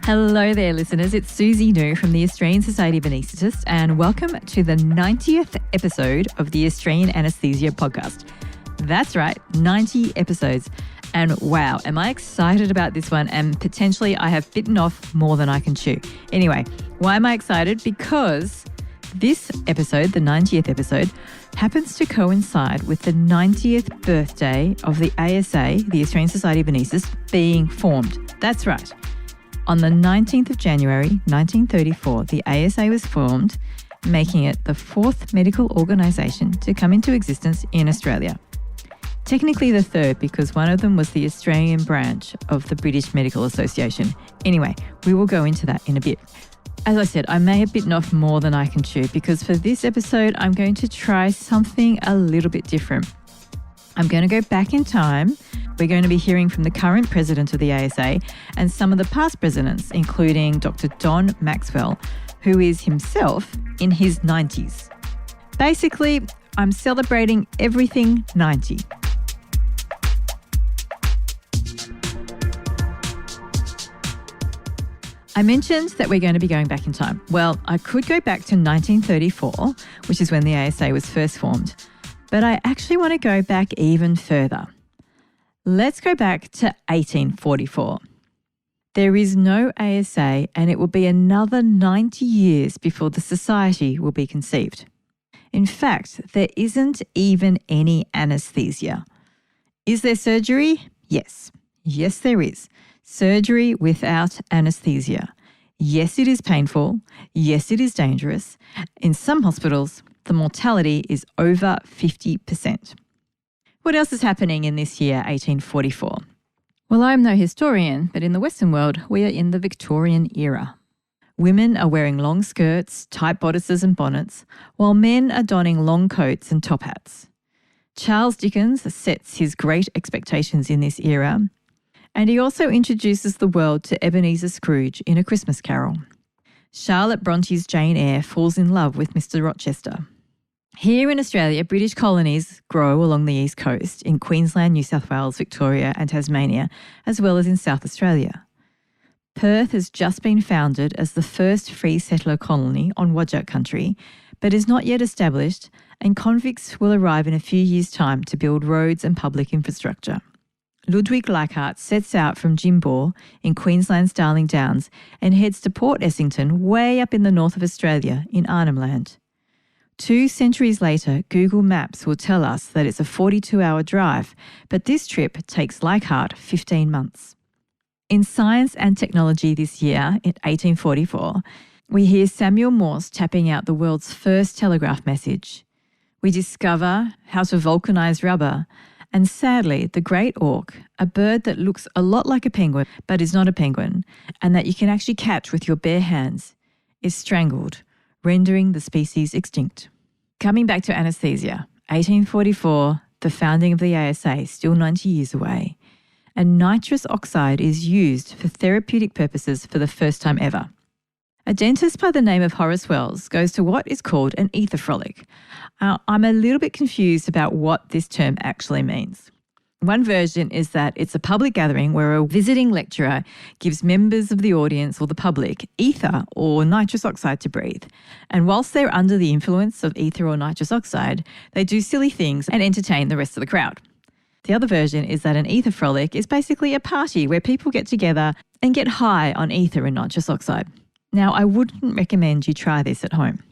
Hello there, listeners. It's Susie New from the Australian Society of Anaesthetists, and welcome to the 90th episode of the Australian Anaesthesia podcast. That's right, 90 episodes. And wow, am I excited about this one, and potentially I have bitten off more than I can chew. Anyway, why am I excited? Because this episode, the 90th episode, happens to coincide with the 90th birthday of the ASA, the Australian Society of Anaesthetists, being formed. That's right. On the 19th of January, 1934, the ASA was formed, making it the fourth medical organisation to come into existence in Australia. Technically the third, because one of them was the Australian branch of the British Medical Association. Anyway, we will go into that in a bit. As I said, I may have bitten off more than I can chew, because for this episode, I'm going to try something a little bit different. I'm going to go back in time. We're going to be hearing from the current president of the ASA and some of the past presidents, including Dr. Don Maxwell, who is himself in his 90s. Basically, I'm celebrating everything 90. I mentioned that we're going to be going back in time. Well, I could go back to 1934, which is when the ASA was first formed, but I actually want to go back even further. Let's go back to 1844. There is no ASA, and it will be another 90 years before the society will be conceived. In fact, there isn't even any anaesthesia. Is there surgery? Yes. Yes, there is. Surgery without anaesthesia. Yes, it is painful. Yes, it is dangerous. In some hospitals, the mortality is over 50%. What else is happening in this year, 1844? Well, I'm no historian, but in the Western world, we are in the Victorian era. Women are wearing long skirts, tight bodices and bonnets, while men are donning long coats and top hats. Charles Dickens sets his great expectations in this era, and he also introduces the world to Ebenezer Scrooge in A Christmas Carol. Charlotte Bronte's Jane Eyre falls in love with Mr. Rochester. Here in Australia, British colonies grow along the east coast in Queensland, New South Wales, Victoria and Tasmania, as well as in South Australia. Perth has just been founded as the first free settler colony on Whadjuk country, but is not yet established, and convicts will arrive in a few years' time to build roads and public infrastructure. Ludwig Leichhardt sets out from Jimbour in Queensland's Darling Downs and heads to Port Essington, way up in the north of Australia in Arnhem Land. 2 centuries later, Google Maps will tell us that it's a 42-hour drive, but this trip takes Leichhardt 15 months. In science and technology this year, in 1844, we hear Samuel Morse tapping out the world's first telegraph message. We discover how to vulcanize rubber, and sadly, the great auk, a bird that looks a lot like a penguin but is not a penguin, and that you can actually catch with your bare hands, is strangled, rendering the species extinct. Coming back to anaesthesia, 1844, the founding of the ASA, still 90 years away, and nitrous oxide is used for therapeutic purposes for the first time ever. A dentist by the name of Horace Wells goes to what is called an ether frolic. I'm a little bit confused about what this term actually means. One version is that it's a public gathering where a visiting lecturer gives members of the audience or the public ether or nitrous oxide to breathe. And whilst they're under the influence of ether or nitrous oxide, they do silly things and entertain the rest of the crowd. The other version is that an ether frolic is basically a party where people get together and get high on ether and nitrous oxide. Now, I wouldn't recommend you try this at home.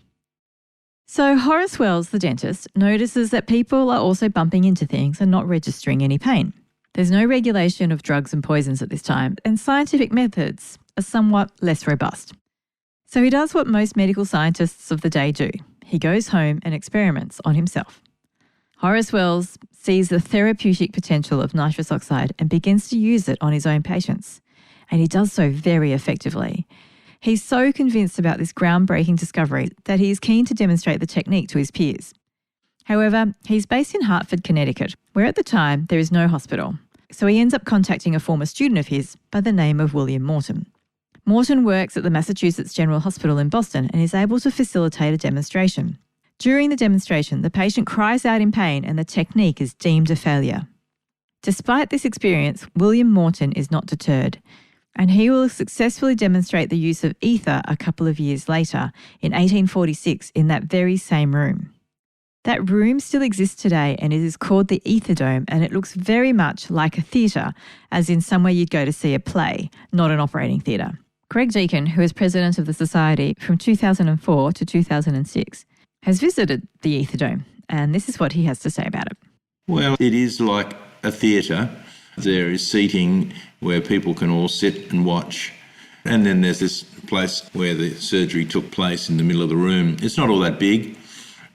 So Horace Wells, the dentist, notices that people are also bumping into things and not registering any pain. There's no regulation of drugs and poisons at this time, and scientific methods are somewhat less robust. So he does what most medical scientists of the day do. He goes home and experiments on himself. Horace Wells sees the therapeutic potential of nitrous oxide and begins to use it on his own patients. And he does so very effectively. He's so convinced about this groundbreaking discovery that he is keen to demonstrate the technique to his peers. However, he's based in Hartford, Connecticut, where at the time there is no hospital. So he ends up contacting a former student of his by the name of William Morton. Morton works at the Massachusetts General Hospital in Boston and is able to facilitate a demonstration. During the demonstration, the patient cries out in pain and the technique is deemed a failure. Despite this experience, William Morton is not deterred. And he will successfully demonstrate the use of ether a couple of years later, in 1846, in that very same room. That room still exists today and it is called the Ether Dome, and it looks very much like a theatre, as in somewhere you'd go to see a play, not an operating theatre. Greg Deacon, who is president of the Society from 2004 to 2006, has visited the Ether Dome, and this is what he has to say about it. Well, it is like a theatre. There is seating where people can all sit and watch. And then there's this place where the surgery took place in the middle of the room. It's not all that big,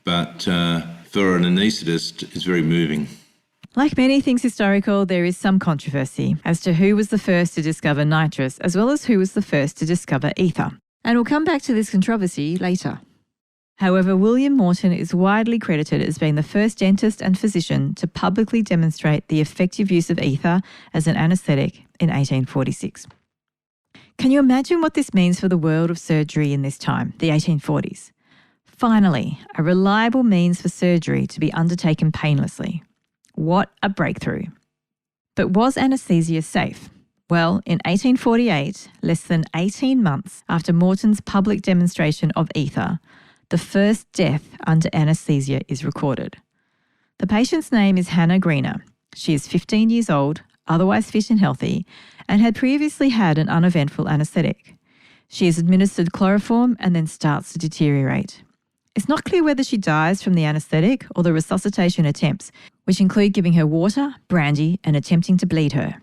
but for an anaesthetist, it's very moving. Like many things historical, there is some controversy as to who was the first to discover nitrous, as well as who was the first to discover ether. And we'll come back to this controversy later. However, William Morton is widely credited as being the first dentist and physician to publicly demonstrate the effective use of ether as an anaesthetic in 1846. Can you imagine what this means for the world of surgery in this time, the 1840s? Finally, a reliable means for surgery to be undertaken painlessly. What a breakthrough. But was anaesthesia safe? Well, in 1848, less than 18 months after Morton's public demonstration of ether, the first death under anaesthesia is recorded. The patient's name is Hannah Greener. She is 15 years old, otherwise fit and healthy, and had previously had an uneventful anaesthetic. She is administered chloroform and then starts to deteriorate. It's not clear whether she dies from the anaesthetic or the resuscitation attempts, which include giving her water, brandy, and attempting to bleed her.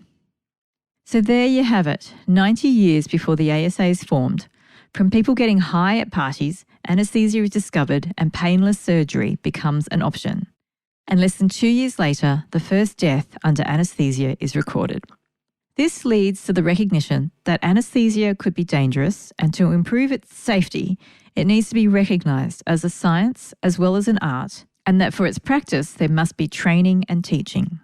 So there you have it, 90 years before the ASA is formed. From people getting high at parties, anaesthesia is discovered and painless surgery becomes an option. And less than 2 years later, the first death under anaesthesia is recorded. This leads to the recognition that anaesthesia could be dangerous, and to improve its safety, it needs to be recognised as a science as well as an art, and that for its practice there must be training and teaching.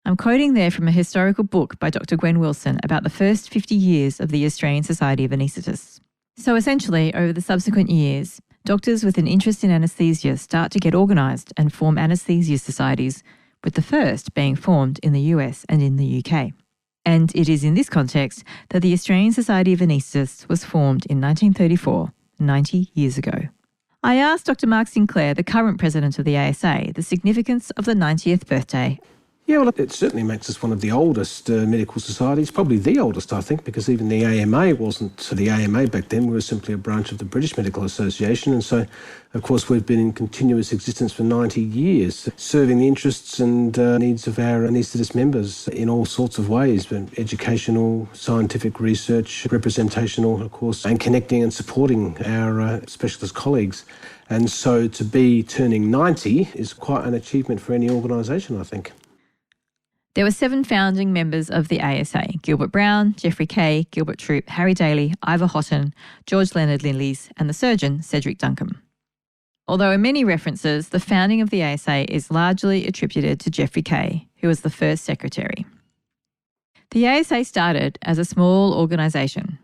I'm quoting there from a historical book by Dr Gwen Wilson about the first 50 years of the Australian Society of Anaesthetists. So essentially, over the subsequent years, doctors with an interest in anaesthesia start to get organised and form anaesthesia societies, with the first being formed in the US and in the UK. And it is in this context that the Australian Society of Anaesthetists was formed in 1934, 90 years ago. I asked Dr Mark Sinclair, the current president of the ASA, the significance of the 90th birthday. Yeah, well, it certainly makes us one of the oldest medical societies, probably the oldest, I think, because even the AMA wasn't the AMA back then. We were simply a branch of the British Medical Association. And so, of course, we've been in continuous existence for 90 years, serving the interests and needs of our anaesthetist members in all sorts of ways, educational, scientific research, representational, of course, and connecting and supporting our specialist colleagues. And so to be turning 90 is quite an achievement for any organisation, I think. There were 7 founding members of the ASA: Gilbert Brown, Geoffrey Kaye, Gilbert Troop, Harry Daly, Ivor Houghton, George Leonard Lillies, and the surgeon, Cedric Duncombe. Although in many references, the founding of the ASA is largely attributed to Geoffrey Kaye, who was the first secretary. The ASA started as a small organisation.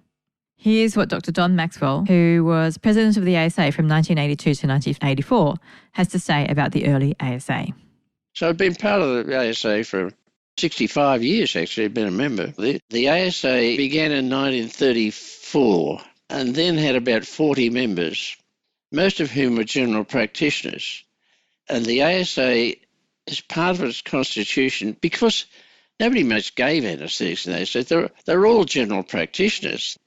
Here's what Dr Don Maxwell, who was president of the ASA from 1982 to 1984, has to say about the early ASA. So I've been part of the ASA for 65 years, actually. I've been a member. The ASA began in 1934 and then had about 40 members, most of whom were general practitioners. And the ASA, as part of its constitution, because nobody much gave anaesthetics in the ASA, they're all general practitioners.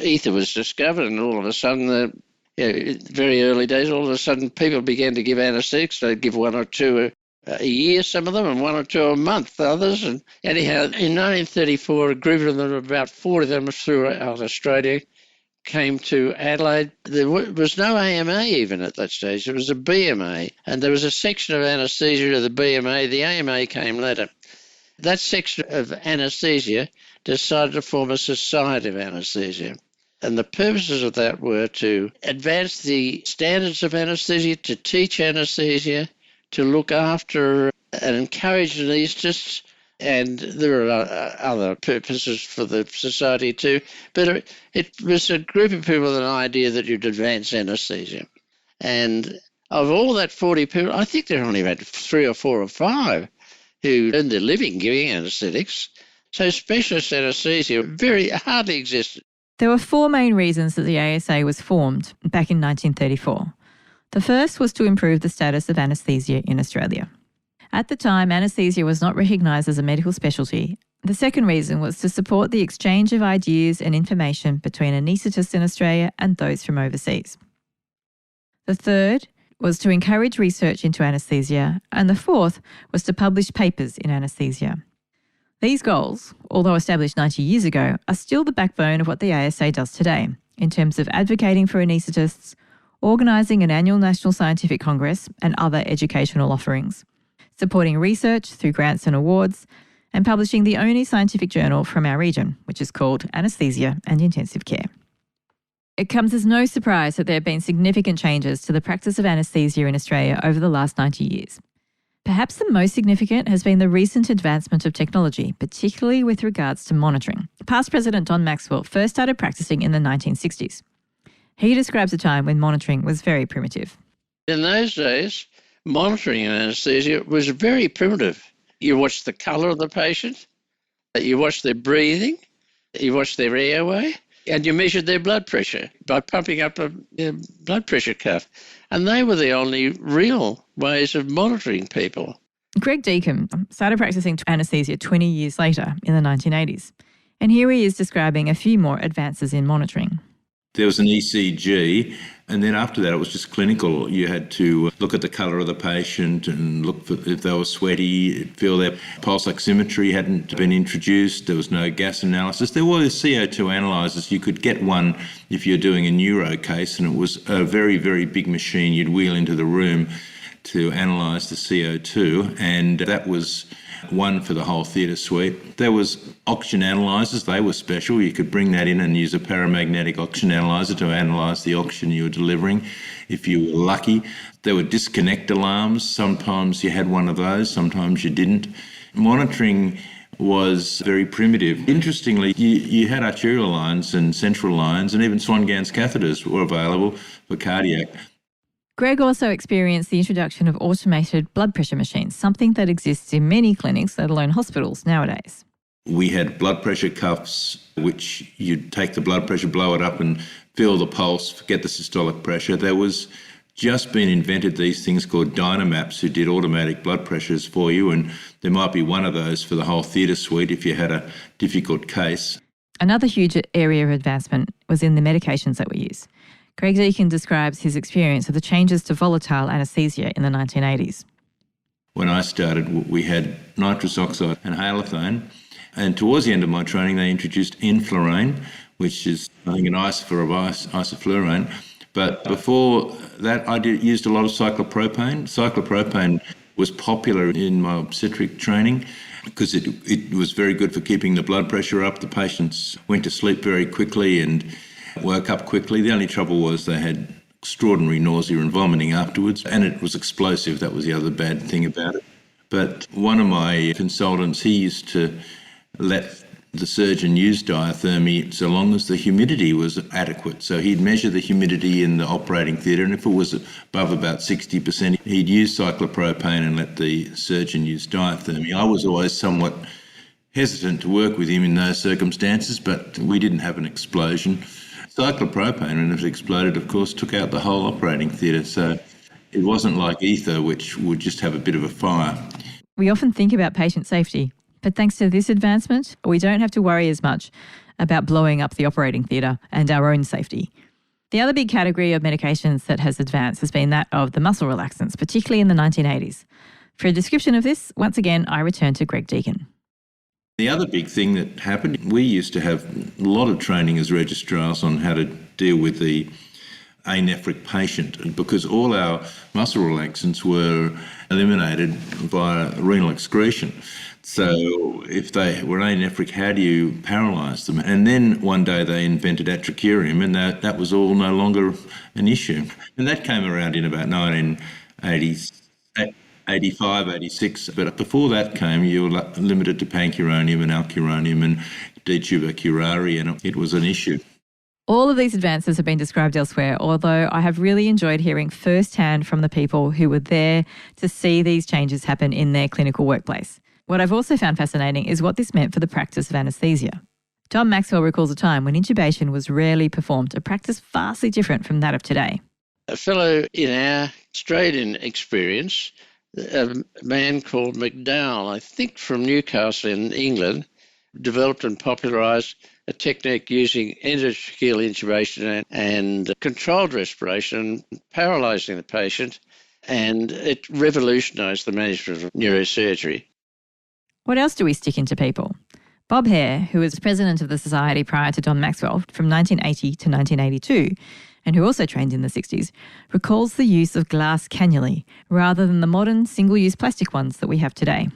Ether was discovered, and all of a sudden, very early days, all of a sudden people began to give anaesthetics. They'd give 1 or 2 a year, some of them, and 1 or 2 a month, others. And anyhow, in 1934, a group of them, about 40 of them throughout Australia, came to Adelaide. There was no AMA even at that stage. There was a BMA, and there was a section of anaesthesia of the BMA. The AMA came later. That section of anaesthesia decided to form a society of anaesthesia. And the purposes of that were to advance the standards of anaesthesia, to teach anaesthesia, to look after and encourage anaesthetists, and there are other purposes for the society too. But it was a group of people with an idea that you'd advance anaesthesia. And of all that 40 people, I think there are only about 3 or 4 or 5 who earned their living giving anaesthetics. So specialist anaesthesia hardly existed. There were four main reasons that the ASA was formed back in 1934. The first was to improve the status of anaesthesia in Australia. At the time, anaesthesia was not recognised as a medical specialty. The second reason was to support the exchange of ideas and information between anaesthetists in Australia and those from overseas. The third was to encourage research into anaesthesia, and the fourth was to publish papers in anaesthesia. These goals, although established 90 years ago, are still the backbone of what the ASA does today in terms of advocating for anaesthetists, organising an annual National Scientific Congress and other educational offerings, supporting research through grants and awards, and publishing the only scientific journal from our region, which is called Anaesthesia and Intensive Care. It comes as no surprise that there have been significant changes to the practice of anaesthesia in Australia over the last 90 years. Perhaps the most significant has been the recent advancement of technology, particularly with regards to monitoring. Past President Don Maxwell first started practicing in the 1960s. He describes a time when monitoring was very primitive. In those days, monitoring anaesthesia was very primitive. You watched the colour of the patient, you watched their breathing, you watched their airway, and you measured their blood pressure by pumping up a blood pressure cuff. And they were the only real ways of monitoring people. Greg Deacon started practicing anaesthesia 20 years later in the 1980s. And here he is describing a few more advances in monitoring. There was an ECG, and then after that it was just clinical. You had to look at the colour of the patient and look for if they were sweaty, feel their pulse oximetry hadn't been introduced. There was no gas analysis. There were CO2 analyzers. You could get one if you're doing a neuro case, and it was a very, very big machine you'd wheel into the room to analyse the CO2, and that was one for the whole theatre suite. There was oxygen analysers. They were special. You could bring that in and use a paramagnetic oxygen analyser to analyse the oxygen you were delivering if you were lucky. There were disconnect alarms. Sometimes you had one of those, sometimes you didn't. Monitoring was very primitive. Interestingly, you had arterial lines and central lines, and even Swan-Ganz catheters were available for cardiac. Greg also experienced the introduction of automated blood pressure machines, something that exists in many clinics, let alone hospitals nowadays. We had blood pressure cuffs, which you'd take the blood pressure, blow it up and feel the pulse, get the systolic pressure. There was just been invented these things called Dynamaps who did automatic blood pressures for you, and there might be one of those for the whole theatre suite if you had a difficult case. Another huge area of advancement was in the medications that we use. Greg Deacon describes his experience of the changes to volatile anaesthesia in the 1980s. When I started, we had nitrous oxide and halothane, and towards the end of my training they introduced enflurane, which is, I think, an isomer of isoflurane. But before that, I used a lot of cyclopropane. Cyclopropane was popular in my obstetric training because it was very good for keeping the blood pressure up. The patients went to sleep very quickly and woke up quickly. The only trouble was they had extraordinary nausea and vomiting afterwards, and it was explosive. That was the other bad thing about it. But one of my consultants, he used to let the surgeon use diathermy so long as the humidity was adequate. So he'd measure the humidity in the operating theatre, and if it was above about 60%, he'd use cyclopropane and let the surgeon use diathermy. I was always somewhat hesitant to work with him in those circumstances, but we didn't have an explosion. Cyclopropane, when it exploded, of course, took out the whole operating theatre. So it wasn't like ether, which would just have a bit of a fire. We often think about patient safety, but thanks to this advancement, we don't have to worry as much about blowing up the operating theatre and our own safety. The other big category of medications that has advanced has been that of the muscle relaxants, particularly in the 1980s. For a description of this, once again, I return to Greg Deacon. The other big thing that happened, we used to have a lot of training as registrars on how to deal with the anephric patient, because all our muscle relaxants were eliminated via renal excretion. So if they were anephric, how do you paralyse them? And then one day they invented atracurium, and that was all no longer an issue. And that came around in about 1985, 86. But before that came, you were limited to pancuronium and alcuronium and detuber curare, and it was an issue. All of these advances have been described elsewhere, although I have really enjoyed hearing firsthand from the people who were there to see these changes happen in their clinical workplace. What I've also found fascinating is what this meant for the practice of anaesthesia. John Maxwell recalls a time when intubation was rarely performed, a practice vastly different from that of today. A fellow in our Australian experience, a man called McDowell, I think from Newcastle in England, developed and popularised a technique using endotracheal intubation and controlled respiration, paralysing the patient, and it revolutionised the management of neurosurgery. What else do we stick into people? Bob Hare, who was president of the society prior to John Maxwell from 1980 to 1982, and who also trained in the 60s, recalls the use of glass cannulae rather than the modern single-use plastic ones that we have today.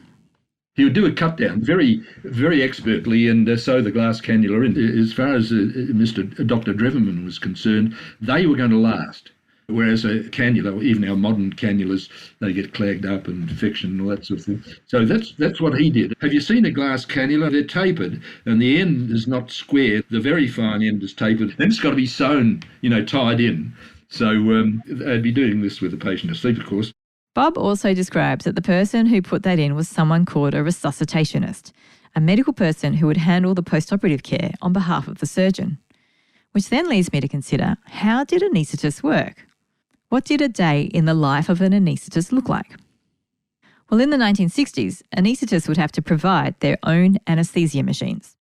He would do a cut down very, very expertly and sew the glass cannula in. As far as Dr. Dreverman was concerned, they were going to last. Whereas a cannula, even our modern cannulas, they get clogged up and infection and all that sort of thing. So that's what he did. Have you seen a glass cannula? They're tapered and the end is not square. The very fine end is tapered. Then it's got to be sewn, tied in. So they'd be doing this with the patient asleep, of course. Bob also describes that the person who put that in was someone called a resuscitationist, a medical person who would handle the post-operative care on behalf of the surgeon. Which then leads me to consider, how did anaesthetists work? What did a day in the life of an anaesthetist look like? Well, in the 1960s, anaesthetists would have to provide their own anaesthesia machines.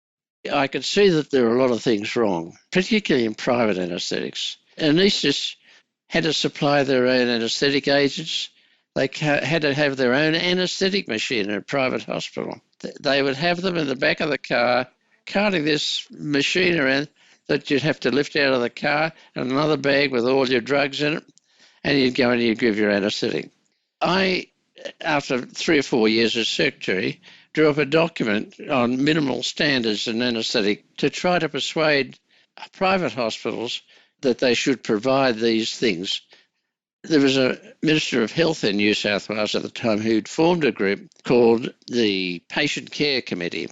I could see that there were a lot of things wrong, particularly in private anaesthetics. Anaesthetists had to supply their own anaesthetic agents. They had to have their own anaesthetic machine in a private hospital. They would have them in the back of the car, carting this machine around that you'd have to lift out of the car, and another bag with all your drugs in it, and you'd go and you'd give your anaesthetic. I, after 3 or 4 years as secretary, drew up a document on minimal standards in anaesthetic to try to persuade private hospitals that they should provide these things. There was a Minister of Health in New South Wales at the time who'd formed a group called the Patient Care Committee,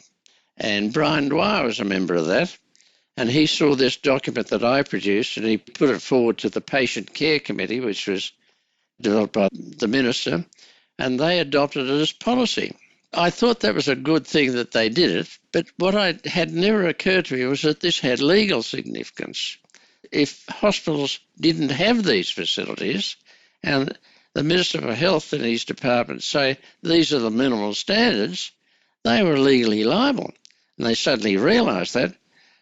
and Brian Dwyer was a member of that. And he saw this document that I produced and he put it forward to the Patient Care Committee, which was developed by the Minister, and they adopted it as policy. I thought that was a good thing that they did it, but what had never occurred to me was that this had legal significance. If hospitals didn't have these facilities and the Minister for Health in his department say these are the minimal standards, they were legally liable. And they suddenly realised that.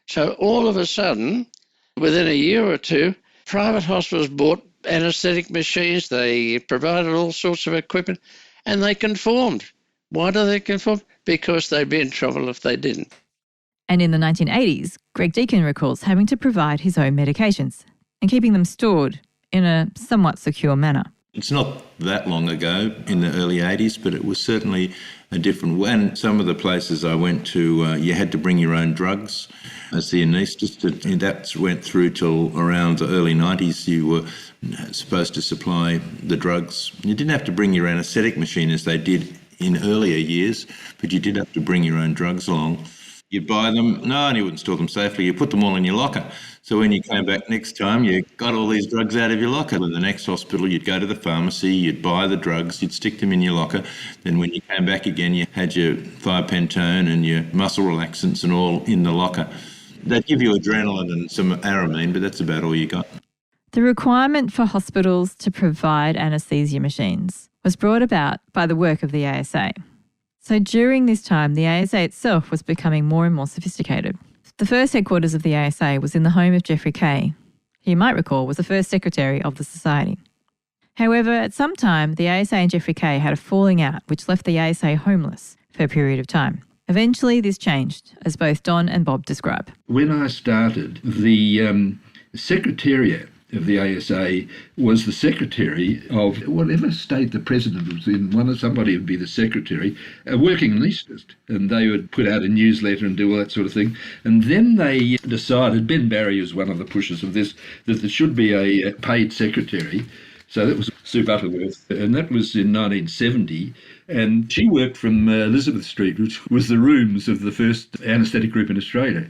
So all of a sudden, within a year or two, private hospitals bought anaesthetic machines, they provided all sorts of equipment, and they conformed. Why do they conform? Because they'd be in trouble if they didn't. And in the 1980s, Greg Deacon recalls having to provide his own medications and keeping them stored in a somewhat secure manner. It's not that long ago, in the early 80s, but it was certainly a different way. And some of the places I went to, you had to bring your own drugs as the anaesthetist, and that went through till around the early 90s. You were supposed to supply the drugs. You didn't have to bring your anaesthetic machine as they did in earlier years, but you did have to bring your own drugs along. You'd buy them, and you wouldn't store them safely. You put them all in your locker. So when you came back next time, you got all these drugs out of your locker. In the next hospital, you'd go to the pharmacy, you'd buy the drugs, you'd stick them in your locker. Then when you came back again, you had your thiopentone and your muscle relaxants and all in the locker. They'd give you adrenaline and some aramine, but that's about all you got. The requirement for hospitals to provide anaesthesia machines was brought about by the work of the ASA. So during this time, the ASA itself was becoming more and more sophisticated. The first headquarters of the ASA was in the home of Geoffrey Kaye, who you might recall was the first secretary of the society. However, at some time, the ASA and Geoffrey Kaye had a falling out which left the ASA homeless for a period of time. Eventually, this changed, as both Don and Bob describe. When I started, the secretariat of the ASA was the secretary of whatever state the president was in. Somebody would be the secretary, a working anaesthetist, and they would put out a newsletter and do all that sort of thing. And then they decided, Ben Barry was one of the pushers of this, that there should be a paid secretary. So that was Sue Butterworth, and that was in 1970. And she worked from Elizabeth Street, which was the rooms of the first anaesthetic group in Australia.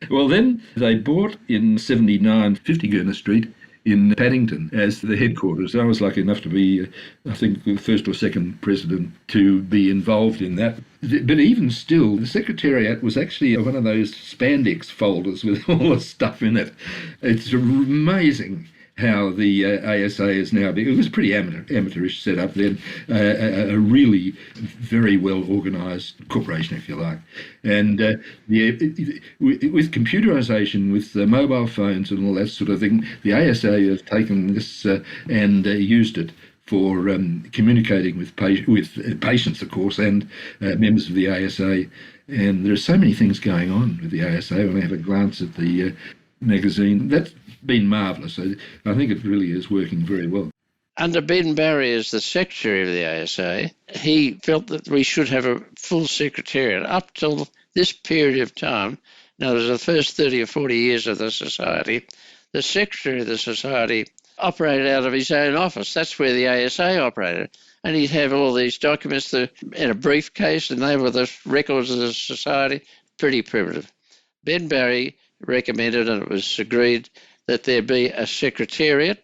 Well, then they bought in 79 50 Gurner Street, in Paddington as the headquarters. I was lucky enough to be, I think, the first or second president to be involved in that. But even still, the Secretariat was actually one of those spandex folders with all the stuff in it. It's amazing how the ASA is now. It was a pretty amateurish setup then, a really very well organised corporation, if you like. And with computerisation, with mobile phones and all that sort of thing, the ASA have taken this and used it for communicating with patients, of course, and members of the ASA. And there are so many things going on with the ASA. When I have a glance at the magazine, that's been marvellous. I think it really is working very well. Under Ben Barry as the secretary of the ASA, he felt that we should have a full secretariat. Up till this period of time, now there's the first 30 or 40 years of the society, the secretary of the society operated out of his own office. That's where the ASA operated. And he'd have all these documents in a briefcase, and they were the records of the society. Pretty primitive. Ben Barry recommended, and it was agreed, that there be a secretariat,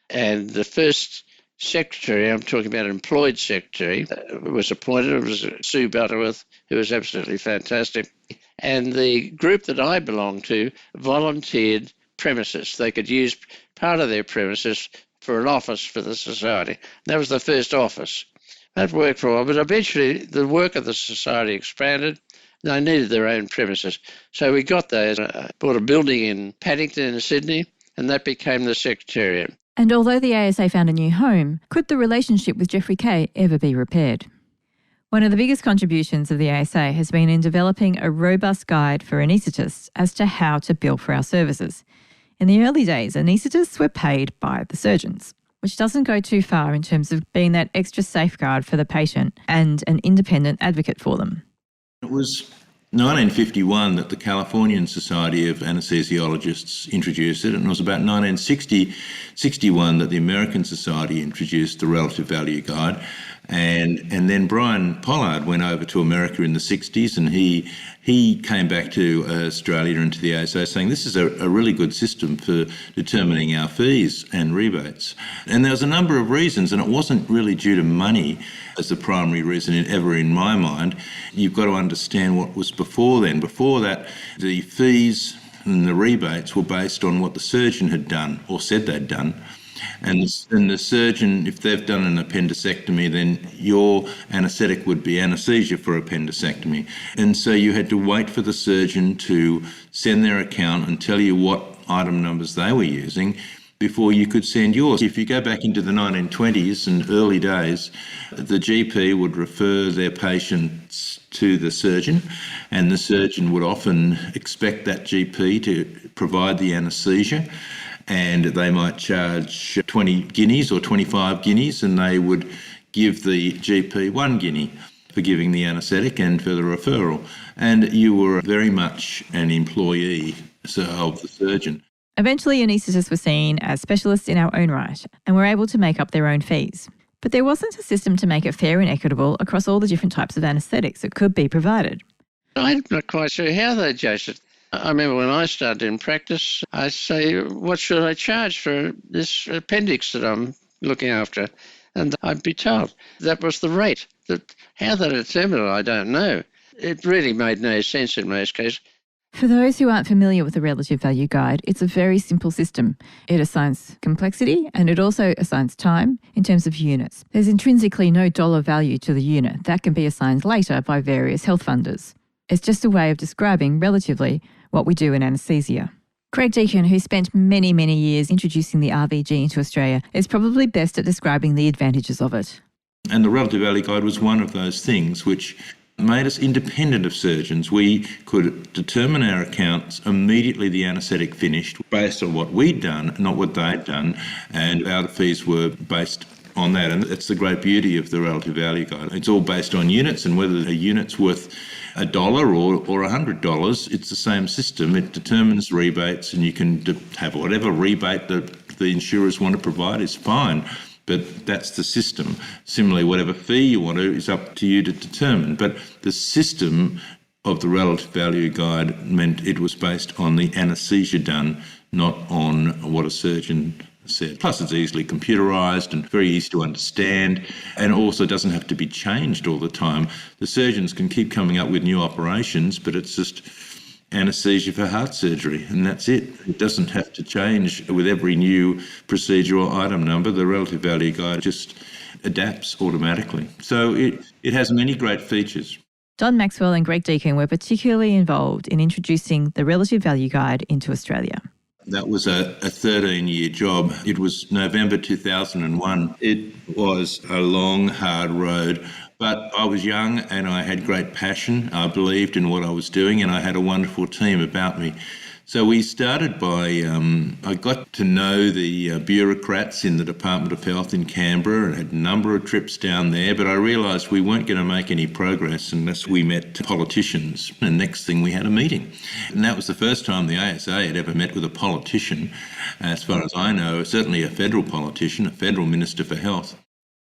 and the first secretary, I'm talking about an employed secretary, was appointed. It was Sue Butterworth, who was absolutely fantastic. And the group that I belonged to volunteered premises. They could use part of their premises for an office for the society. That was the first office. That worked for a while, but eventually the work of the society expanded. They needed their own premises. So we got those, bought a building in Paddington in Sydney, and that became the Secretariat. And although the ASA found a new home, could the relationship with Geoffrey Kaye ever be repaired? One of the biggest contributions of the ASA has been in developing a robust guide for anaesthetists as to how to bill for our services. In the early days, anaesthetists were paid by the surgeons, which doesn't go too far in terms of being that extra safeguard for the patient and an independent advocate for them. It was 1951 that the Californian Society of Anaesthesiologists introduced it, and it was about 1961 that the American Society introduced the Relative Value Guide. And then Brian Pollard went over to America in the 60s, and he came back to Australia and to the ASA saying this is a really good system for determining our fees and rebates. And there was a number of reasons, and it wasn't really due to money as the primary reason ever in my mind. You've got to understand what was before then. Before that, the fees and the rebates were based on what the surgeon had done or said they'd done. And the surgeon, if they've done an appendicectomy, then your anaesthetic would be anaesthesia for appendicectomy. And so you had to wait for the surgeon to send their account and tell you what item numbers they were using before you could send yours. If you go back into the 1920s and early days, the GP would refer their patients to the surgeon, and the surgeon would often expect that GP to provide the anaesthesia. And they might charge 20 guineas or 25 guineas, and they would give the GP 1 guinea for giving the anaesthetic and for the referral. And you were very much an employee of the surgeon. Eventually, anaesthetists were seen as specialists in our own right and were able to make up their own fees. But there wasn't a system to make it fair and equitable across all the different types of anaesthetics that could be provided. I'm not quite sure how they judged it. I remember when I started in practice, I'd say, what should I charge for this appendix that I'm looking after? And I'd be told that was the rate. How they determined it, I don't know. It really made no sense in most cases. For those who aren't familiar with the Relative Value Guide, it's a very simple system. It assigns complexity and it also assigns time in terms of units. There's intrinsically no dollar value to the unit. That can be assigned later by various health funders. It's just a way of describing relatively what we do in anaesthesia. Greg Deacon, who spent many, many years introducing the RVG into Australia, is probably best at describing the advantages of it. And the Relative Value Guide was one of those things which made us independent of surgeons. We could determine our accounts immediately the anaesthetic finished based on what we'd done, not what they'd done, and our fees were based on that. And that's the great beauty of the Relative Value Guide. It's all based on units, and whether a unit's worth $1 or $100, it's the same system. It determines rebates, and you can have whatever rebate that the insurers want to provide is fine. But that's the system. Similarly, whatever fee you want to is up to you to determine. But the system of the Relative Value Guide meant it was based on the anaesthesia done, not on what a surgeon said. Plus it's easily computerised and very easy to understand, and also doesn't have to be changed all the time. The surgeons can keep coming up with new operations, but it's just anaesthesia for heart surgery, and that's it. It doesn't have to change with every new procedure or item number. The relative value guide just adapts automatically. So it has many great features. Don Maxwell and Greg Deacon were particularly involved in introducing the relative value guide into Australia. That was a 13-year job. It was November 2001. It was a long, hard road, but I was young and I had great passion. I believed in what I was doing and I had a wonderful team about me. So we started by, I got to know the bureaucrats in the Department of Health in Canberra and had a number of trips down there, but I realised we weren't going to make any progress unless we met politicians. And next thing we had a meeting. And that was the first time the ASA had ever met with a politician, as far as I know, certainly a federal politician, a federal Minister for Health.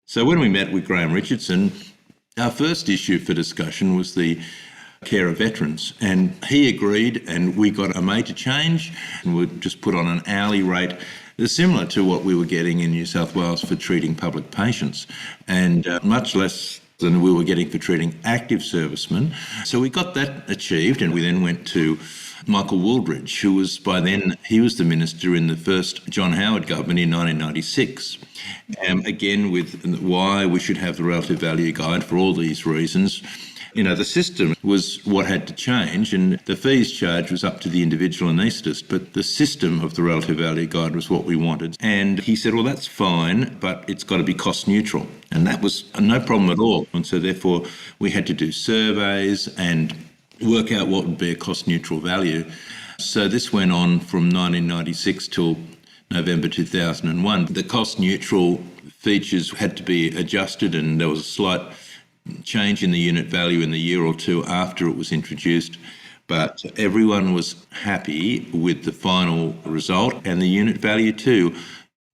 So when we met with Graham Richardson, our first issue for discussion was the care of veterans, and he agreed and we got a major change and we just put on an hourly rate similar to what we were getting in New South Wales for treating public patients, and much less than we were getting for treating active servicemen. So we got that achieved, and we then went to Michael Wooldridge, who was by then, he was the minister in the first John Howard government in 1996. Again, with why we should have the relative value guide for all these reasons. You know, the system was what had to change, and the fees charged was up to the individual anaesthetist, but the system of the relative value guide was what we wanted. And he said, well, that's fine, but it's got to be cost neutral. And that was no problem at all. And so therefore we had to do surveys and work out what would be a cost neutral value. So this went on from 1996 till November 2001. The cost neutral features had to be adjusted, and there was a slight change in the unit value in the year or two after it was introduced, but everyone was happy with the final result and the unit value too.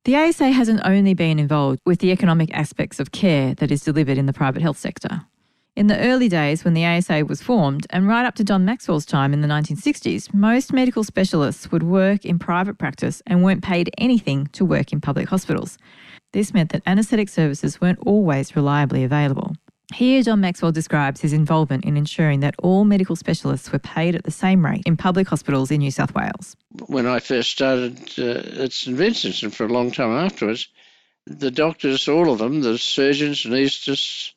The ASA hasn't only been involved with the economic aspects of care that is delivered in the private health sector. In the early days when the ASA was formed, and right up to Don Maxwell's time in the 1960s, most medical specialists would work in private practice and weren't paid anything to work in public hospitals. This meant that anaesthetic services weren't always reliably available. Here, Don Maxwell describes his involvement in ensuring that all medical specialists were paid at the same rate in public hospitals in New South Wales. When I first started at St Vincent's, and for a long time afterwards, the doctors, all of them, the surgeons, anaesthetists,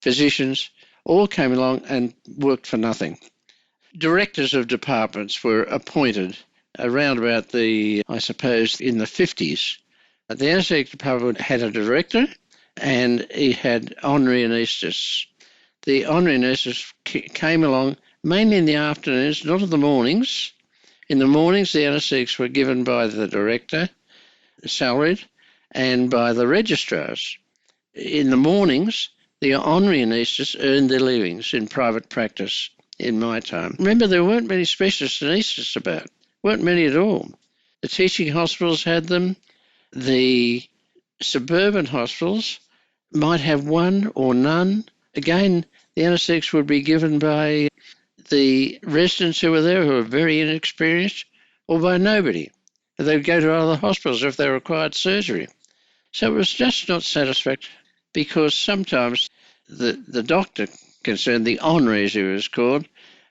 physicians, all came along and worked for nothing. Directors of departments were appointed around about in the 50s. The anaesthetic department had a director, and he had honorary anaesthetists. The honorary anaesthetists came along mainly in the afternoons, not in the mornings. In the mornings, the anaesthetics were given by the director, salaried, and by the registrars. In the mornings, the honorary anaesthetists earned their livings in private practice in my time. Remember, there weren't many specialist anaesthetists about, weren't many at all. The teaching hospitals had them. The suburban hospitals might have one or none. Again, the anaesthetics would be given by the residents who were there, who were very inexperienced, or by nobody. They would go to other hospitals if they required surgery. So it was just not satisfactory, because sometimes the doctor concerned, the honorary as he was called,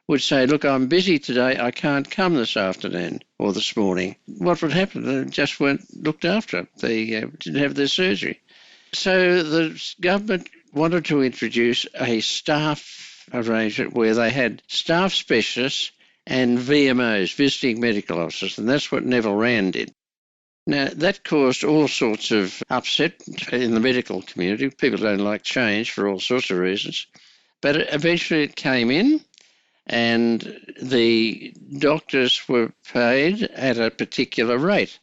would say, look, I'm busy today, I can't come this afternoon or this morning. What would happen? They just weren't looked after. They didn't have their surgery. So the government wanted to introduce a staff arrangement where they had staff specialists and VMOs, visiting medical officers, and that's what Neville Wran did. Now, that caused all sorts of upset in the medical community. People don't like change for all sorts of reasons. But eventually it came in, and the doctors were paid at a particular rate.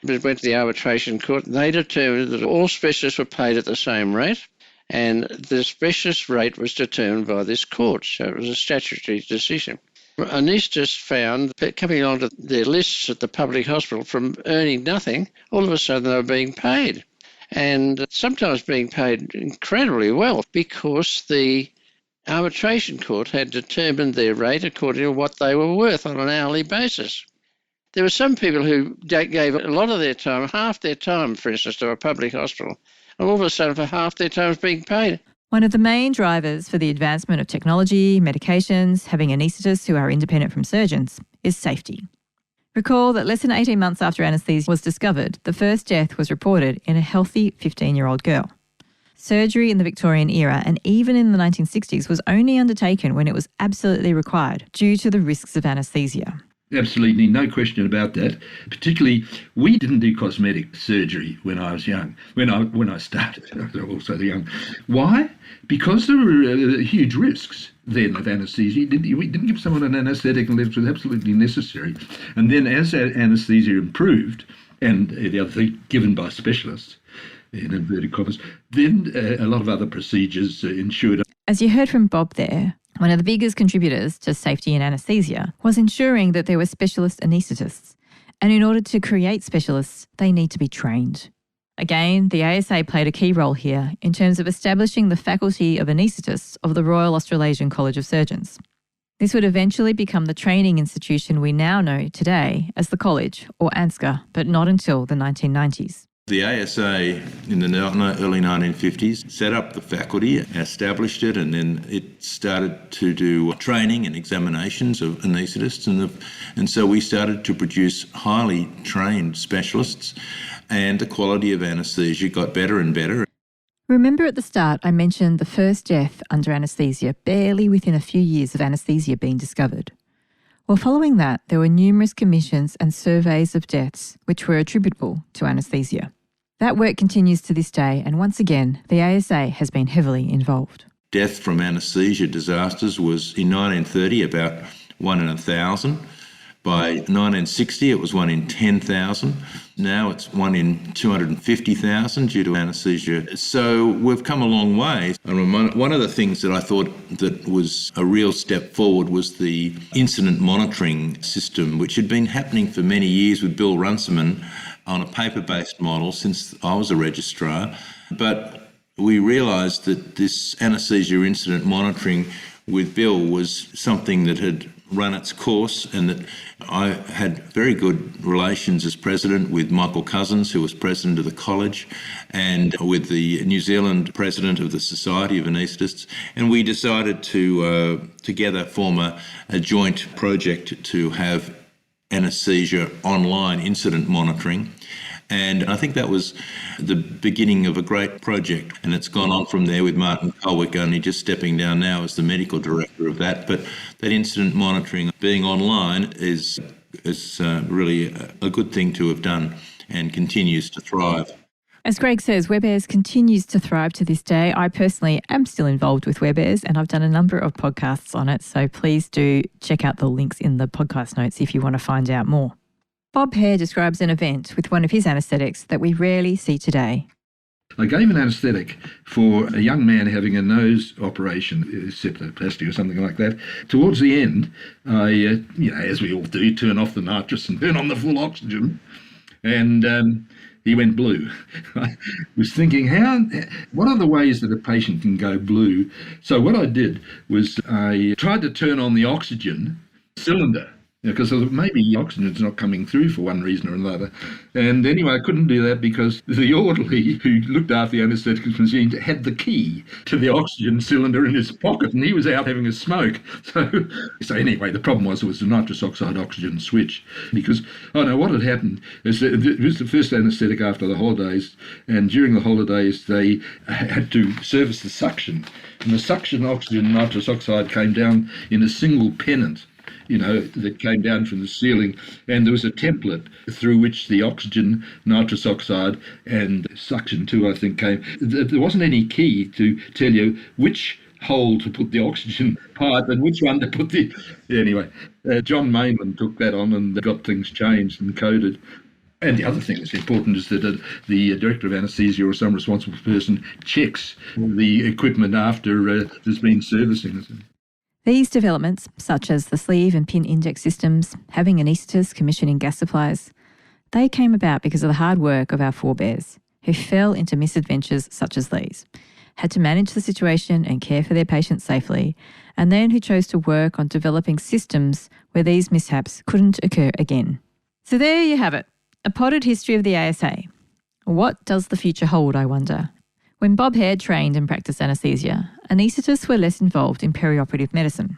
It went to the arbitration court, and they determined that all specialists were paid at the same rate, and the specialist rate was determined by this court, so it was a statutory decision. Anaesthetists found, coming onto their lists at the public hospital from earning nothing, all of a sudden they were being paid, and sometimes being paid incredibly well, because the arbitration court had determined their rate according to what they were worth on an hourly basis. There were some people who gave a lot of their time, half their time, for instance, to a public hospital, and all of a sudden for half their time was being paid. One of the main drivers for the advancement of technology, medications, having anaesthetists who are independent from surgeons, is safety. Recall that less than 18 months after anaesthesia was discovered, the first death was reported in a healthy 15-year-old girl. Surgery in the Victorian era and even in the 1960s was only undertaken when it was absolutely required due to the risks of anaesthesia. Absolutely, no question about that. Particularly, we didn't do cosmetic surgery when I was young, when I started, I was also young. Why? Because there were huge risks then of anaesthesia. We didn't give someone an anaesthetic unless it was absolutely necessary. And then as anaesthesia improved, and the other thing, given by specialists, in inverted commas, then a lot of other procedures ensured. As you heard from Bob there, one of the biggest contributors to safety in anaesthesia was ensuring that there were specialist anaesthetists. And in order to create specialists, they need to be trained. Again, the ASA played a key role here in terms of establishing the Faculty of Anaesthetists of the Royal Australasian College of Surgeons. This would eventually become the training institution we now know today as the College, or ANSCA, but not until the 1990s. The ASA in the early 1950s set up the faculty, established it, and then it started to do training and examinations of anaesthetists. And so we started to produce highly trained specialists, and the quality of anaesthesia got better and better. Remember at the start I mentioned the first death under anaesthesia barely within a few years of anaesthesia being discovered? Well, following that, there were numerous commissions and surveys of deaths which were attributable to anaesthesia. That work continues to this day, and once again, the ASA has been heavily involved. Death from anaesthesia disasters was in 1930 about 1 in 1,000. By 1960, it was 1 in 10,000. Now it's 1 in 250,000 due to anaesthesia. So we've come a long way. And one of the things that I thought that was a real step forward was the incident monitoring system, which had been happening for many years with Bill Runciman on a paper-based model since I was a registrar. But we realised that this anaesthesia incident monitoring with Bill was something that had run its course, and that I had very good relations as president with Michael Cousins, who was president of the college, and with the New Zealand president of the Society of Anaesthetists. And we decided to together form a joint project to have anaesthesia online incident monitoring. And I think that was the beginning of a great project, and it's gone on from there with Martin Colwick only just stepping down now as the medical director of that. But that incident monitoring being online is really a good thing to have done and continues to thrive. As Greg says, WebAirs continues to thrive to this day. I personally am still involved with WebAirs, and I've done a number of podcasts on it, so please do check out the links in the podcast notes if you want to find out more. Bob Hare describes an event with one of his anaesthetics that we rarely see today. I gave an anaesthetic for a young man having a nose operation, septoplasty or something like that. Towards the end, I, as we all do, turn off the nitrous and turn on the full oxygen, and he went blue. I was thinking, what are the ways that a patient can go blue? So what I did was I tried to turn on the oxygen cylinder, because maybe oxygen's not coming through for one reason or another. And anyway, I couldn't do that because the orderly who looked after the anaesthetic machine had the key to the oxygen cylinder in his pocket, and he was out having a smoke. So anyway, the problem was it was the nitrous oxide oxygen switch. Because, what had happened is that it was the first anaesthetic after the holidays, and during the holidays they had to service the suction. And the suction oxygen nitrous oxide came down in a single pennant, that came down from the ceiling, and there was a template through which the oxygen, nitrous oxide and suction too, I think, came. There wasn't any key to tell you which hole to put the oxygen pipe and which one to put the... Anyway, John Mainland took that on and got things changed and coded. And the other thing that's important is that the director of anaesthesia or some responsible person checks the equipment after there's been servicing. These developments, such as the sleeve and pin index systems, having anaesthetists commissioning gas supplies, they came about because of the hard work of our forebears, who fell into misadventures such as these, had to manage the situation and care for their patients safely, and then who chose to work on developing systems where these mishaps couldn't occur again. So there you have it, a potted history of the ASA. What does the future hold, I wonder? When Bob Hare trained and practiced anaesthesia, anaesthetists were less involved in perioperative medicine.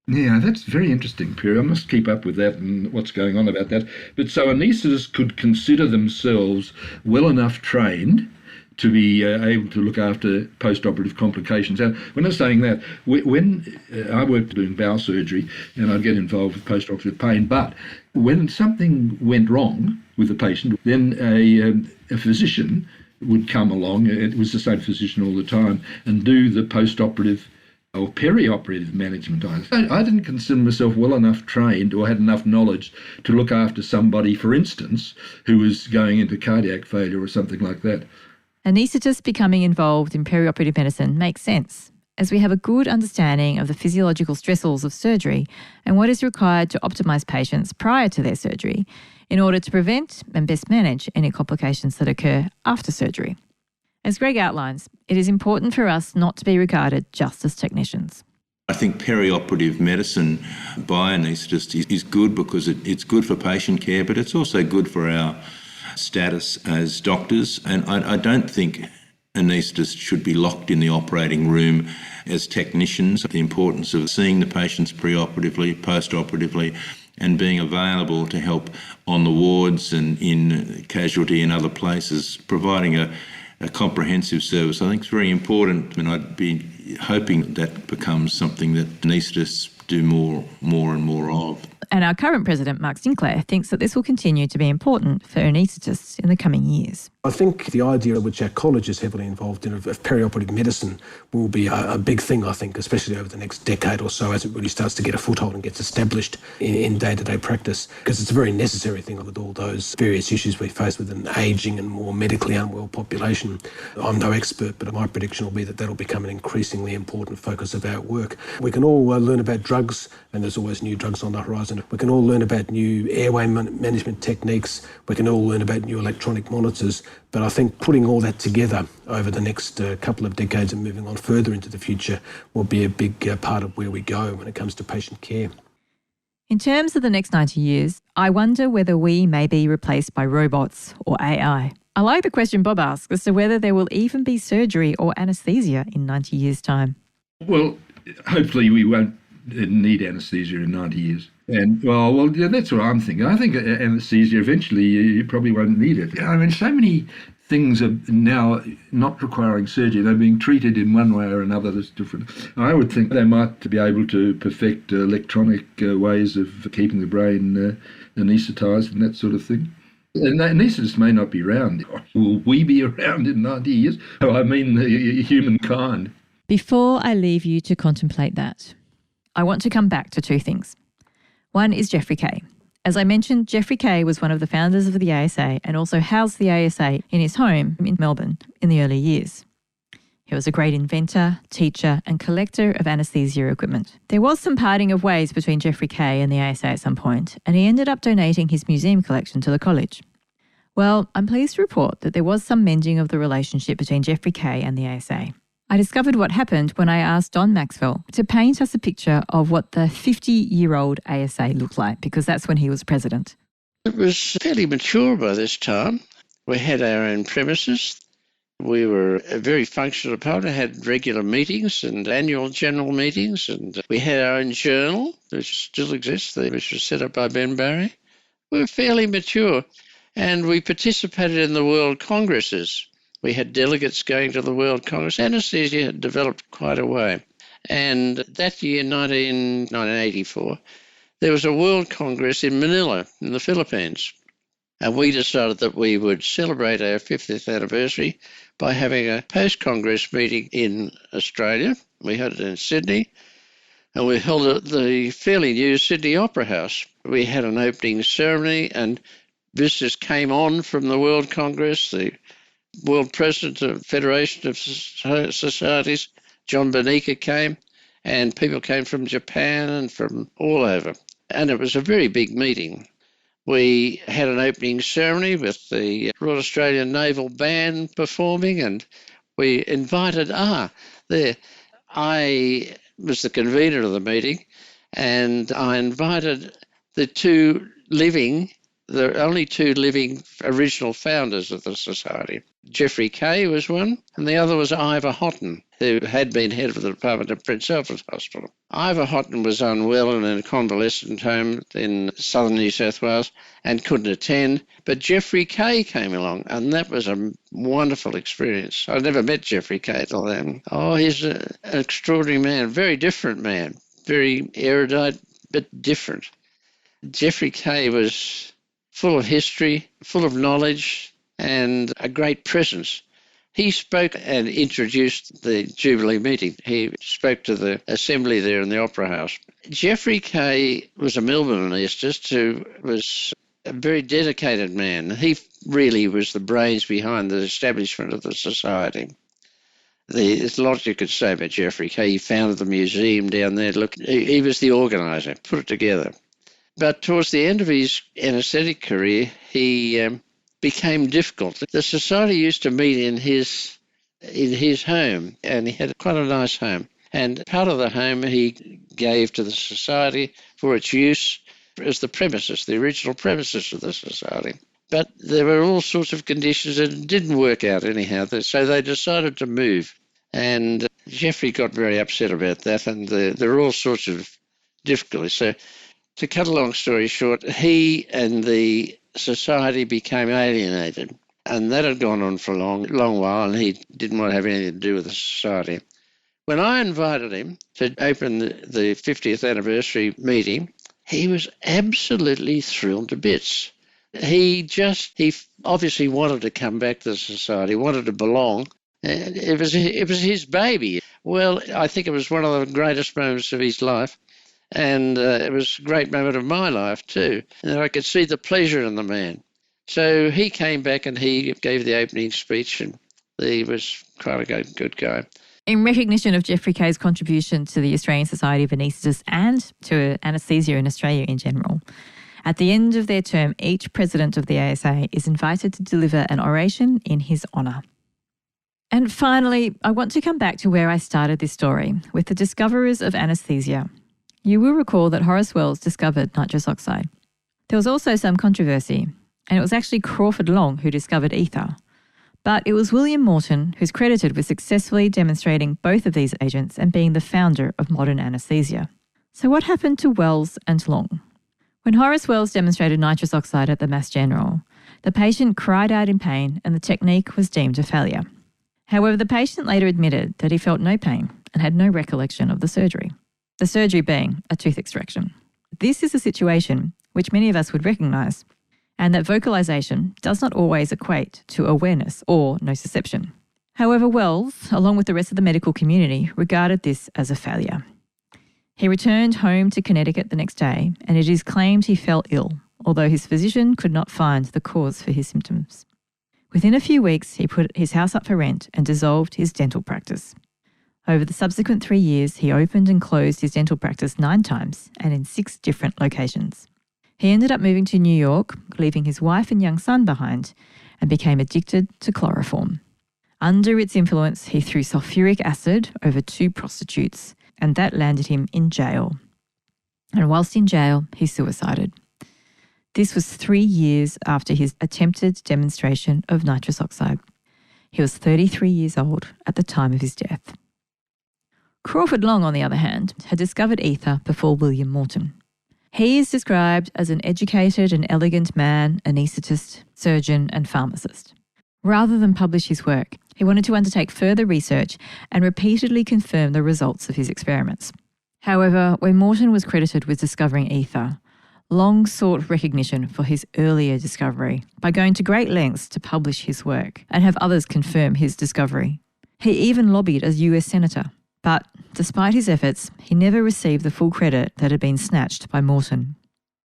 Yeah, that's very interesting, Perry. I must keep up with that and what's going on about that. But so anaesthetists could consider themselves well enough trained to be able to look after post-operative complications. And when I'm saying that, when I worked doing bowel surgery and I'd get involved with post-operative pain, but when something went wrong with the patient, then a physician would come along, it was the same physician all the time, and do the post-operative or perioperative management. I didn't consider myself well enough trained or had enough knowledge to look after somebody, for instance, who was going into cardiac failure or something like that. Anaesthetists becoming involved in perioperative medicine makes sense, as we have a good understanding of the physiological stressors of surgery and what is required to optimise patients prior to their surgery in order to prevent and best manage any complications that occur after surgery. As Greg outlines, it is important for us not to be regarded just as technicians. I think perioperative medicine by anaesthetists is good because it's good for patient care, but it's also good for our status as doctors. And I don't think anaesthetists should be locked in the operating room as technicians. The importance of seeing the patients preoperatively, post-operatively, and being available to help on the wards and in casualty and other places, providing a comprehensive service, I think is very important, and I'd be hoping that becomes something that anaesthetists do more and more of. And our current president, Mark Sinclair, thinks that this will continue to be important for anaesthetists in the coming years. I think the idea which our college is heavily involved in of perioperative medicine will be a big thing, I think, especially over the next decade or so as it really starts to get a foothold and gets established in day-to-day practice, because it's a very necessary thing with all those various issues we face with an ageing and more medically unwell population. I'm no expert, but my prediction will be that that'll become an increasingly important focus of our work. We can all learn about drugs, and there's always new drugs on the horizon. We can all learn about new airway management techniques. We can all learn about new electronic monitors. But I think putting all that together over the next couple of decades and moving on further into the future will be a big part of where we go when it comes to patient care. In terms of the next 90 years, I wonder whether we may be replaced by robots or AI. I like the question Bob asked as to whether there will even be surgery or anaesthesia in 90 years' time. Well, hopefully we won't need anaesthesia in 90 years. And, well, yeah, that's what I'm thinking. I think anaesthesia, eventually, you probably won't need it. I mean, so many things are now not requiring surgery. They're being treated in one way or another that's different. I would think they might be able to perfect electronic ways of keeping the brain anaesthetised and that sort of thing. And anaesthetists may not be around. Will we be around in 90 years? Oh, I mean, humankind. Before I leave you to contemplate that, I want to come back to two things. One is Geoffrey Kaye. As I mentioned, Geoffrey Kaye was one of the founders of the ASA and also housed the ASA in his home in Melbourne in the early years. He was a great inventor, teacher and collector of anaesthesia equipment. There was some parting of ways between Geoffrey Kaye and the ASA at some point, and he ended up donating his museum collection to the college. Well, I'm pleased to report that there was some mending of the relationship between Geoffrey Kaye and the ASA. I discovered what happened when I asked Don Maxwell to paint us a picture of what the 50-year-old ASA looked like, because that's when he was president. It was fairly mature by this time. We had our own premises. We were a very functional department, had regular meetings and annual general meetings, and we had our own journal, which still exists, which was set up by Ben Barry. We were fairly mature, and we participated in the World Congresses. We had delegates going to the World Congress. Anaesthesia had developed quite a way. And that year, 1984, there was a World Congress in Manila in the Philippines. And we decided that we would celebrate our 50th anniversary by having a post-Congress meeting in Australia. We had it in Sydney, and we held it at the fairly new Sydney Opera House. We had an opening ceremony, and visitors came on from the World Congress. The World President of Federation of Societies, John Bonica, came, and people came from Japan and from all over. And it was a very big meeting. We had an opening ceremony with the Royal Australian Naval Band performing, and we invited, I was the convener of the meeting, and I invited the two living the only two living original founders of the society. Geoffrey Kaye was one, and the other was Ivor Houghton, who had been head of the department at Prince Alfred Hospital. Ivor Houghton was unwell and in a convalescent home in southern New South Wales and couldn't attend, but Geoffrey Kaye came along, and that was a wonderful experience. I'd never met Geoffrey Kaye till then. Oh, he's an extraordinary man, very different man, very erudite, but different. Geoffrey Kaye was full of history, full of knowledge, and a great presence. He spoke and introduced the Jubilee meeting. He spoke to the assembly there in the Opera House. Geoffrey Kaye was a Melbourne anaesthetist who was a very dedicated man. He really was the brains behind the establishment of the society. There's a lot you could say about Geoffrey Kaye. He founded the museum down there. Look, he was the organiser, put it together. But towards the end of his anaesthetic career, he became difficult. The society used to meet in his home, and he had quite a nice home. And part of the home he gave to the society for its use as the premises, the original premises of the society. But there were all sorts of conditions and it didn't work out anyhow, so they decided to move. And Geoffrey got very upset about that, and there were all sorts of difficulties. So to cut a long story short, he and the society became alienated, and that had gone on for a long while, and he didn't want to have anything to do with the society. When I invited him to open the 50th anniversary meeting, he was absolutely thrilled to bits. He obviously wanted to come back to the society, wanted to belong. It was his baby. Well, I think it was one of the greatest moments of his life. And it was a great moment of my life too. And I could see the pleasure in the man. So he came back and he gave the opening speech, and he was quite a good guy. In recognition of Geoffrey Kaye's contribution to the Australian Society of Anaesthetists and to anaesthesia in Australia in general, at the end of their term, each president of the ASA is invited to deliver an oration in his honour. And finally, I want to come back to where I started this story, with the discoverers of anaesthesia. You will recall that Horace Wells discovered nitrous oxide. There was also some controversy, and it was actually Crawford Long who discovered ether. But it was William Morton who's credited with successfully demonstrating both of these agents and being the founder of modern anaesthesia. So what happened to Wells and Long? When Horace Wells demonstrated nitrous oxide at the Mass General, the patient cried out in pain and the technique was deemed a failure. However, the patient later admitted that he felt no pain and had no recollection of the surgery being a tooth extraction. This is a situation which many of us would recognise, and that vocalisation does not always equate to awareness or nociception. However, Wells, along with the rest of the medical community, regarded this as a failure. He returned home to Connecticut the next day, and it is claimed he fell ill, although his physician could not find the cause for his symptoms. Within a few weeks, he put his house up for rent and dissolved his dental practice. Over the subsequent 3 years, he opened and closed his dental practice 9 times and in 6 different locations. He ended up moving to New York, leaving his wife and young son behind, and became addicted to chloroform. Under its influence, he threw sulfuric acid over 2 prostitutes, and that landed him in jail. And whilst in jail, he suicided. This was 3 years after his attempted demonstration of nitrous oxide. He was 33 years old at the time of his death. Crawford Long, on the other hand, had discovered ether before William Morton. He is described as an educated and elegant man, anaesthetist, surgeon and pharmacist. Rather than publish his work, he wanted to undertake further research and repeatedly confirm the results of his experiments. However, when Morton was credited with discovering ether, Long sought recognition for his earlier discovery by going to great lengths to publish his work and have others confirm his discovery. He even lobbied as US Senator. But despite his efforts, he never received the full credit that had been snatched by Morton.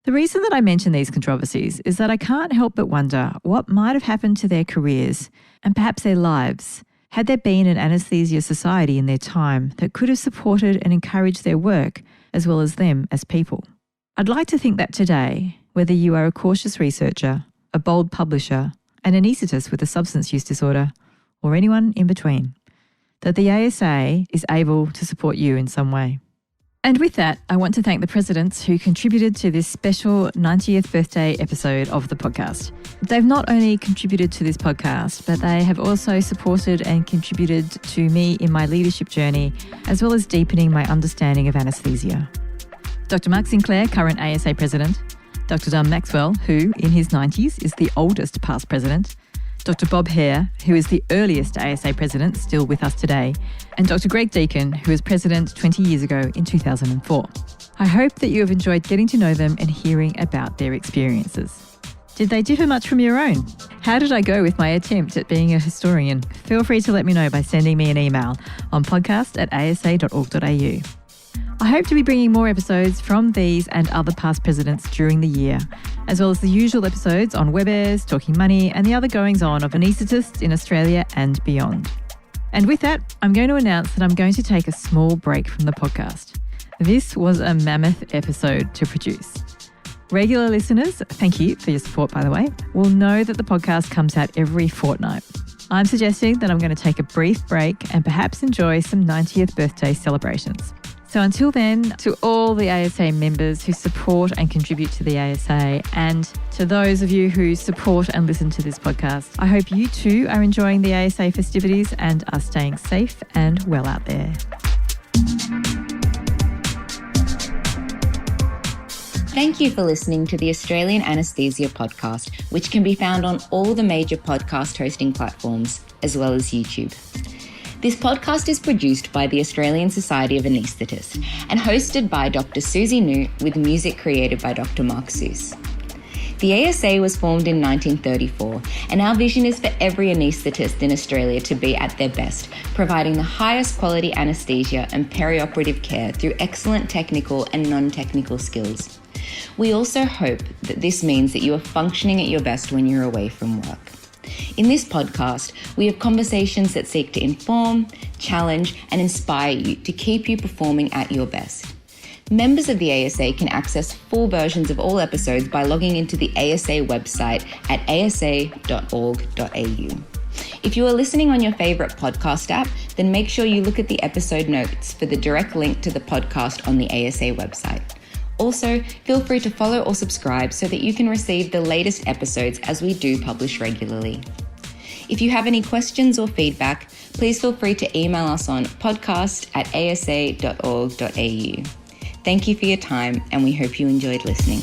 The reason that I mention these controversies is that I can't help but wonder what might have happened to their careers and perhaps their lives had there been an anaesthesia society in their time that could have supported and encouraged their work as well as them as people. I'd like to think that today, whether you are a cautious researcher, a bold publisher, an anaesthetist with a substance use disorder, or anyone in between, that the ASA is able to support you in some way. And with that, I want to thank the presidents who contributed to this special 90th birthday episode of the podcast. They've not only contributed to this podcast, but they have also supported and contributed to me in my leadership journey, as well as deepening my understanding of anaesthesia. Dr. Mark Sinclair, current ASA president, Dr. Don Maxwell, who in his 90s is the oldest past president, Dr. Bob Hare, who is the earliest ASA president still with us today, and Dr. Greg Deacon, who was president 20 years ago in 2004. I hope that you have enjoyed getting to know them and hearing about their experiences. Did they differ much from your own? How did I go with my attempt at being a historian? Feel free to let me know by sending me an email on podcast@asa.org.au. I hope to be bringing more episodes from these and other past presidents during the year, as well as the usual episodes on WebAirs, Talking Money, and the other goings-on of anaesthetists in Australia and beyond. And with that, I'm going to announce that I'm going to take a small break from the podcast. This was a mammoth episode to produce. Regular listeners, thank you for your support, by the way, will know that the podcast comes out every fortnight. I'm suggesting that I'm going to take a brief break and perhaps enjoy some 90th birthday celebrations. So until then, to all the ASA members who support and contribute to the ASA, and to those of you who support and listen to this podcast, I hope you too are enjoying the ASA festivities and are staying safe and well out there. Thank you for listening to the Australian Anaesthesia podcast, which can be found on all the major podcast hosting platforms, as well as YouTube. This podcast is produced by the Australian Society of Anaesthetists and hosted by Dr. Susie New with music created by Dr. Mark Seuss. The ASA was formed in 1934, and our vision is for every anaesthetist in Australia to be at their best, providing the highest quality anaesthesia and perioperative care through excellent technical and non-technical skills. We also hope that this means that you are functioning at your best when you're away from work. In this podcast, we have conversations that seek to inform, challenge, and inspire you to keep you performing at your best. Members of the ASA can access full versions of all episodes by logging into the ASA website at asa.org.au. If you are listening on your favourite podcast app, then make sure you look at the episode notes for the direct link to the podcast on the ASA website. Also, feel free to follow or subscribe so that you can receive the latest episodes as we do publish regularly. If you have any questions or feedback, please feel free to email us on podcast@asa.org.au. Thank you for your time, and we hope you enjoyed listening.